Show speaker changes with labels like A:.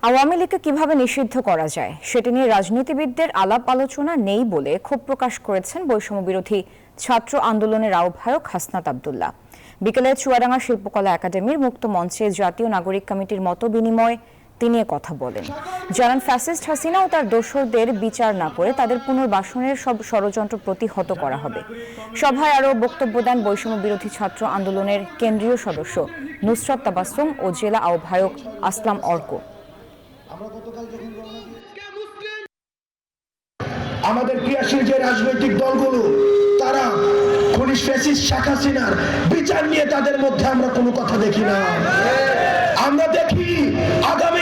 A: আওয়ামী লীগকে কিভাবে নিষিদ্ধ করা যায় সেটি নিয়ে রাজনীতিবিদদের আলাপ আলোচনা নেই বলে ক্ষোভ প্রকাশ করেছেন বৈষম্য বিরোধী ছাত্র আন্দোলনের আহ্বায়ক হাসনাত আব্দুল্লাহ। বিকেলে চুয়াডাঙ্গা শিল্পকলা একাডেমির মুক্ত মঞ্চে জাতীয় নাগরিক কমিটির মতবিনিময়ে তিনি কথা বলেন। জানান, ফ্যাসিস্ট হাসিনা ও তার দোসরদের বিচার না করে তাদের পুনর্বাসনের সব ষড়যন্ত্র প্রতিহত করা হবে। সভায় আরও বক্তব্য দেন বৈষম্য বিরোধী ছাত্র আন্দোলনের কেন্দ্রীয় সদস্য নুসরাত তাবাসসুম ও জেলা আহ্বায়ক আসলাম অর্ক।
B: আমাদের ক্রিয়াশীল যে রাজনৈতিক দলগুলো তারা খনিজ ফ্যাসিস্ট শেখ হাসিনার বিচার নিয়ে তাদের মধ্যে আমরা কোনো কথা দেখি না। আমরা দেখি আগামী